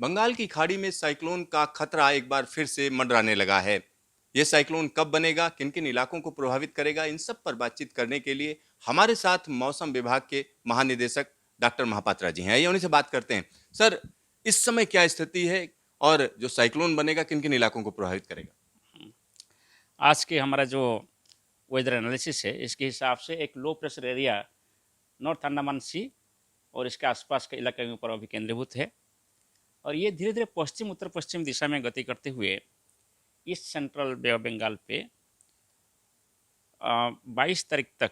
बंगाल की खाड़ी में साइक्लोन का खतरा एक बार फिर से मंडराने लगा है। यह साइक्लोन कब बनेगा, किन किन इलाकों को प्रभावित करेगा, इन सब पर बातचीत करने के लिए हमारे साथ मौसम विभाग के महानिदेशक डॉक्टर महापात्रा जी हैं। आइए उन्हीं से बात करते हैं। सर, इस समय क्या स्थिति है और जो साइक्लोन बनेगा किन किन इलाकों को प्रभावित करेगा? आज के हमारा जो वेदर एनालिसिस है इसके हिसाब से एक low pressure area north Andaman sea और इसके आसपास के इलाके के ऊपर अभी केंद्रीभूत है और ये धीरे धीरे पश्चिम उत्तर पश्चिम दिशा में गति करते हुए east central bay of Bengal पे 22 तारीख तक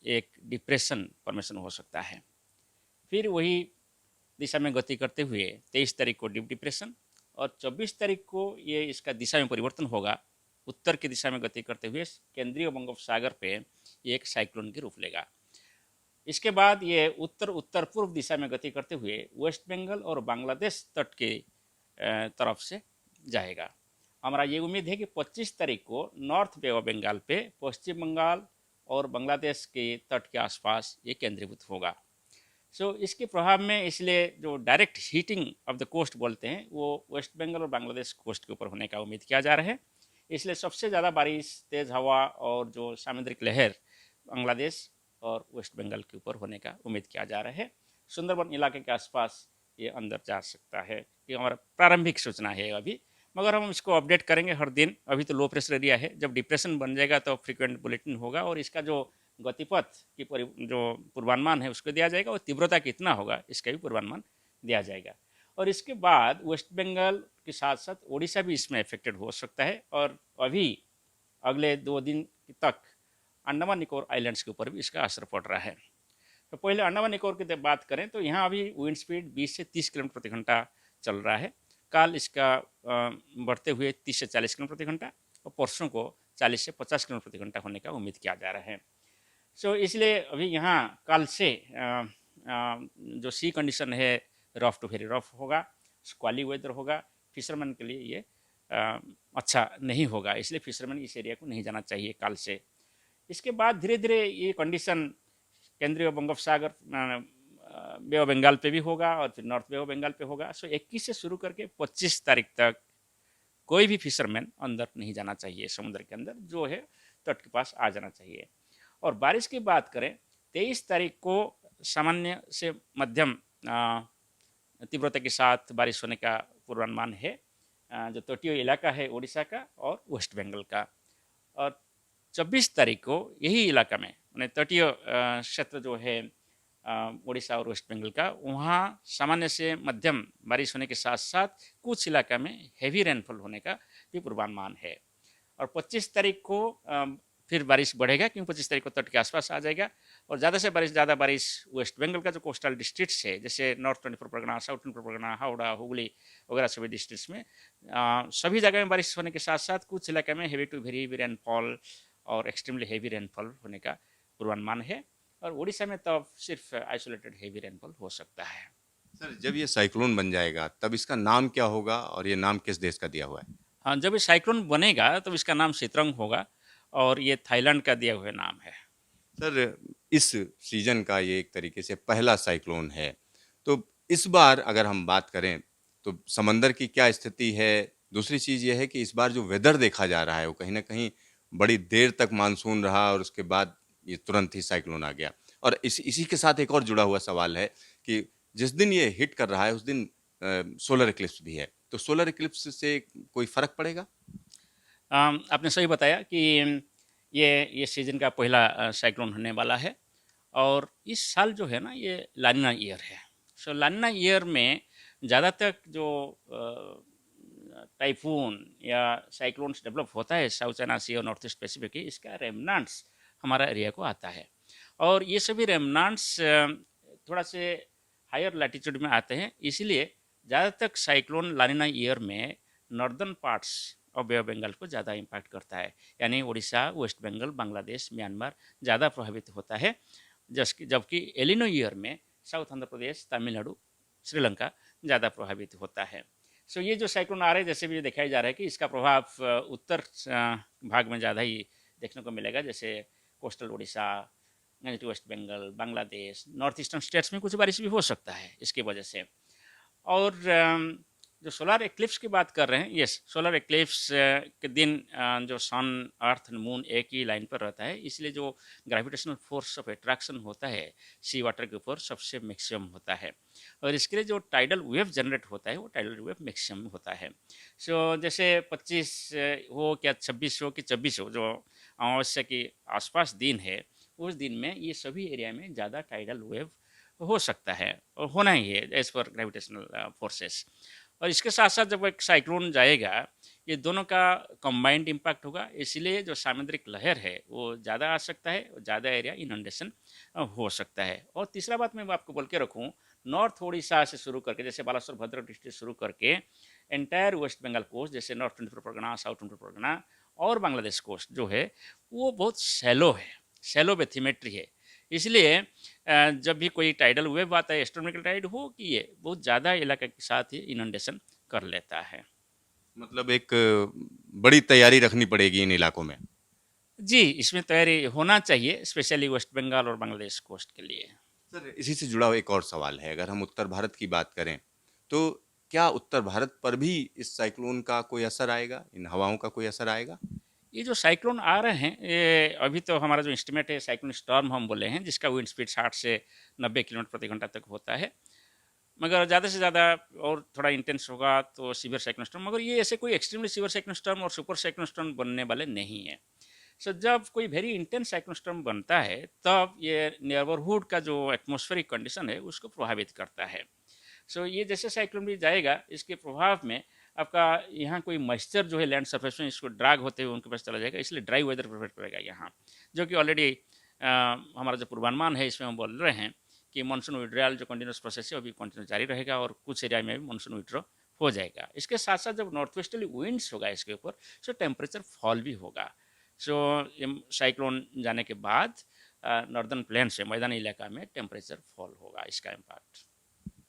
एक डिप्रेशन फॉर्मेशन हो सकता है। फिर वही दिशा में गति करते हुए 23 तारीख को डीप डिप्रेशन और 24 तारीख को ये इसका दिशा में परिवर्तन होगा। उत्तर की दिशा में गति करते हुए केंद्रीय बंगोपसागर पे ये एक साइक्लोन की रूप लेगा। इसके बाद ये उत्तर उत्तर पूर्व दिशा में गति करते हुए वेस्ट बंगाल और बांग्लादेश तट के तरफ से जाएगा। हमारा ये उम्मीद है कि 25 तारीख को नॉर्थ बे ऑफ बंगाल पे पश्चिम बंगाल और बांग्लादेश के तट के आसपास ये केंद्रीभूत होगा। इसके प्रभाव में इसलिए जो direct heating of the coast बोलते हैं वो वेस्ट बंगाल और बांग्लादेश कोस्ट के ऊपर होने का उम्मीद किया जा रहा है। इसलिए सबसे ज़्यादा बारिश, तेज़ हवा और जो सामुद्रिक लहर बांग्लादेश और वेस्ट बंगाल के ऊपर होने का उम्मीद किया जा रहा है। सुंदरबन इलाके के आसपास ये अंदर जा सकता है। ये हमारा प्रारंभिक सूचना है अभी, मगर हम इसको अपडेट करेंगे हर दिन। अभी तो लो प्रेशर एरिया है, जब डिप्रेशन बन जाएगा तो फ्रीक्वेंट बुलेटिन होगा और इसका जो गतिपथ की जो पूर्वानुमान है उसको दिया जाएगा और तीव्रता कितना होगा इसका भी पूर्वानुमान दिया जाएगा। और इसके बाद वेस्ट बंगाल के साथ साथ ओडिशा भी इसमें अफेक्टेड हो सकता है और अभी अगले 2 दिन तक अंडमान निकोबार आइलैंड्स के ऊपर भी इसका असर पड़ रहा है। तो पहले अंडमान निकोबार की बात करें तो यहाँ अभी विंड स्पीड 20 से 30 किलोमीटर प्रति घंटा चल रहा है। कल इसका बढ़ते हुए 30 से 40 किलोमीटर प्रति घंटा और परसों को 40 से 50 किलोमीटर प्रति घंटा होने का उम्मीद किया जा रहा है। इसलिए अभी यहाँ कल से जो सी कंडीशन है रफ टू वेरी रफ होगा, स्क्वाली वेदर होगा। फिशरमैन के लिए ये अच्छा नहीं होगा, इसलिए फिशरमैन इस एरिया को नहीं जाना चाहिए कल से। इसके बाद धीरे धीरे ये कंडीशन केंद्रीय बंगोपसागर बे ऑफ बंगाल पे भी होगा और फिर नॉर्थ बे ऑफ बंगाल पे होगा। 21 से शुरू करके 25 तारीख तक कोई भी फिशरमैन अंदर नहीं जाना चाहिए, समुद्र के अंदर जो है तट के पास आ जाना चाहिए। और बारिश की बात करें 23 तारीख को सामान्य से मध्यम तीव्रता के साथ बारिश होने का पूर्वानुमान है, जो तटीय इलाका है उड़ीसा का और वेस्ट बंगाल का। और 24 तारीख को यही इलाका में मैंने तटीय क्षेत्र जो है उड़ीसा और वेस्ट बंगाल का, वहाँ सामान्य से मध्यम बारिश होने के साथ साथ कुछ इलाका में हेवी रेनफॉल होने का भी पूर्वानुमान है। और 25 तारीख को फिर बारिश बढ़ेगा क्योंकि 25 तारीख को तट के आसपास आ जाएगा और ज़्यादा बारिश वेस्ट बंगाल का जो कोस्टल डिस्ट्रिक्ट्स है जैसे नॉर्थ 24 परगना, साउथ 24 परगना, हावड़ा, हुगली वगैरह सभी डिस्ट्रिक्ट्स में सभी जगह में बारिश होने के साथ साथ कुछ इलाके में heavy to very heavy rainfall और एक्सट्रीमली हेवी रेनफॉल होने का पूर्वानुमान है। और उड़ीसा में तो सिर्फ आइसोलेटेड हेवी रेनफॉल हो सकता है। सर, जब ये साइक्लोन बन जाएगा तब इसका नाम क्या होगा और ये नाम किस देश का दिया हुआ है? हाँ, जब ये साइक्लोन बनेगा तो इसका नाम सितरंग होगा और ये थाईलैंड का दिया हुआ नाम है। सर, इस सीजन का ये एक तरीके से पहला साइक्लोन है। तो इस बार अगर हम बात करें तो समंदर की क्या स्थिति है? दूसरी चीज़ ये है कि इस बार जो वेदर देखा जा रहा है वो कहीं न कहीं बड़ी देर तक मानसून रहा और उसके बाद ये तुरंत ही साइक्लोन आ गया। और इसी के साथ एक और जुड़ा हुआ सवाल है कि जिस दिन ये हिट कर रहा है उस दिन सोलर इक्लिप्स भी है। तो सोलर इक्लिप्स से कोई फ़र्क पड़ेगा? आपने सही बताया कि ये सीज़न का पहला साइक्लोन होने वाला है और इस साल जो है ना ये लानिना ईयर है। लानिना ईयर में ज़्यादातर जो टाइफून या साइक्लोन्स डेवलप होता है साउथ चाइना सी और नॉर्थ ईस्ट पैसिफिक की, इसका रेमनांट्स हमारा एरिया को आता है और ये सभी रेमनांट्स थोड़ा से हायर लैटिट्यूड में आते हैं। इसीलिए ज़्यादातर साइक्लोन लानिना ईयर में नॉर्दर्न पार्ट्स और बे ऑफ बंगाल को ज़्यादा इम्पैक्ट करता है, यानी उड़ीसा, वेस्ट बंगाल, बांग्लादेश, म्यांमार ज़्यादा प्रभावित होता है। जबकि एलिनो ईयर में साउथ आंध्र प्रदेश, तमिलनाडु, श्रीलंका ज़्यादा प्रभावित होता है। ये जो साइक्लोन आ रहे हैं जैसे भी दिखाई जा रहा है कि इसका प्रभाव उत्तर भाग में ज़्यादा ही देखने को मिलेगा, जैसे coastal Orissa, west Bengal, Bangladesh, north eastern states में कुछ बारिश भी हो सकता है इसकी वजह से। और जो सोलर एक्लिप्स की बात कर रहे हैं, यस, सोलर एक्लिप्स के दिन जो सन अर्थ मून एक ही लाइन पर रहता है, इसलिए जो ग्रेविटेशनल फोर्स ऑफ अट्रैक्शन होता है सी वाटर के ऊपर सबसे मैक्सिमम होता है, और इसके लिए जो टाइडल वेव जनरेट होता है वो टाइडल वेव मैक्सिमम होता है। सो जैसे 25 हो क्या 26 हो कि 24 हो, जो अमावस्या के आसपास दिन है, उस दिन में ये सभी एरिया में ज़्यादा टाइडल वेव हो सकता है और होना ही है एज पर ग्रेविटेशनल फोर्सेस। और इसके साथ साथ जब एक साइक्लोन जाएगा, ये दोनों का कंबाइंड इम्पैक्ट होगा, इसलिए जो सामुद्रिक लहर है वो ज़्यादा आ सकता है और ज़्यादा एरिया इनंडेशन हो सकता है। और तीसरा बात मैं आपको बोल के रखूँ, नॉर्थ उड़ीसा से शुरू करके, जैसे बालासोर भद्रक डिस्ट्रिक्ट शुरू करके एंटायर वेस्ट बंगाल कोस्ट, जैसे नॉर्थ 24 परगना, साउथ 24 परगना और बांग्लादेश कोस्ट जो है वो बहुत सैलो है, सैलो बेथिमेट्री है। इसलिए जब भी कोई टाइडल वेव आता है, एस्ट्रोनॉमिकल टाइड हो कि ये बहुत ज़्यादा इलाके के साथ ही इनंडेशन कर लेता है। मतलब एक बड़ी तैयारी रखनी पड़ेगी इन इलाकों में। जी, इसमें तैयारी होना चाहिए, स्पेशली वेस्ट बंगाल और बांग्लादेश कोस्ट के लिए। सर, इसी से जुड़ा हुआ एक और सवाल है, अगर हम उत्तर भारत की बात करें, तो क्या उत्तर भारत पर भी इस साइक्लोन का कोई असर आएगा? इन हवाओं का कोई असर आएगा? ये जो साइक्लोन आ रहे हैं, ये अभी तो हमारा जो एस्टिमेट है साइक्लोन स्टॉर्म हम बोले हैं, जिसका विंड स्पीड 60 से 90 किलोमीटर प्रति घंटा तक होता है। मगर ज़्यादा से ज़्यादा और थोड़ा इंटेंस होगा तो सीवियर साइक्लोन स्टॉर्म, मगर ये ऐसे कोई एक्सट्रीमली सीवियर साइक्लोन स्टॉर्म और सुपर साइक्लोन स्टॉर्म बनने वाले नहीं है। सो जब कोई वेरी इंटेंस साइक्लोन स्टॉर्म बनता है, तब ये नेबरहुड का जो एटमॉस्फेरिक कंडीशन है उसको प्रभावित करता है। सो ये जैसे साइक्लोन भी जाएगा, इसके प्रभाव में आपका यहाँ कोई मॉइस्चर जो है लैंड सरफेस में, इसको ड्रैग होते हुए उनके पास चला जाएगा, इसलिए ड्राई वेदर प्रिपेयर करेगा यहाँ, जो कि ऑलरेडी हमारा जो पूर्वानुमान है इसमें हम बोल रहे हैं कि मानसून विड्रॉल जो कंटिन्यूस प्रोसेस है अभी कंटिन्यू जारी रहेगा और कुछ एरिया में भी मानसून विड्रॉ हो जाएगा। इसके साथ साथ जब नॉर्थ वेस्टर्ली विंड्स होगा इसके ऊपर, सो टेम्परेचर फॉल भी होगा। सो साइक्लोन जाने के बाद नॉर्दर्न प्लेन से मैदानी इलाका में टेम्परेचर फॉल होगा, इसका इम्पैक्ट।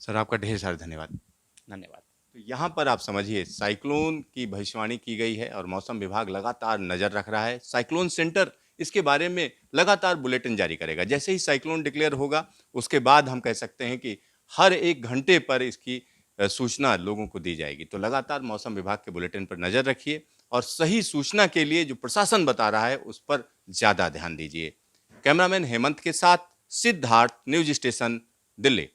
सर, आपका ढेर सारा धन्यवाद। धन्यवाद। तो यहाँ पर आप समझिए, साइक्लोन की भविष्यवाणी की गई है और मौसम विभाग लगातार नज़र रख रहा है। साइक्लोन सेंटर इसके बारे में लगातार बुलेटिन जारी करेगा। जैसे ही साइक्लोन डिक्लेयर होगा, उसके बाद हम कह सकते हैं कि हर 1 घंटे पर इसकी सूचना लोगों को दी जाएगी। तो लगातार मौसम विभाग के बुलेटिन पर नज़र रखिए और सही सूचना के लिए जो प्रशासन बता रहा है, उस पर ज़्यादा ध्यान दीजिए। कैमरामैन हेमंत के साथ सिद्धार्थ, न्यूज़ स्टेशन, दिल्ली।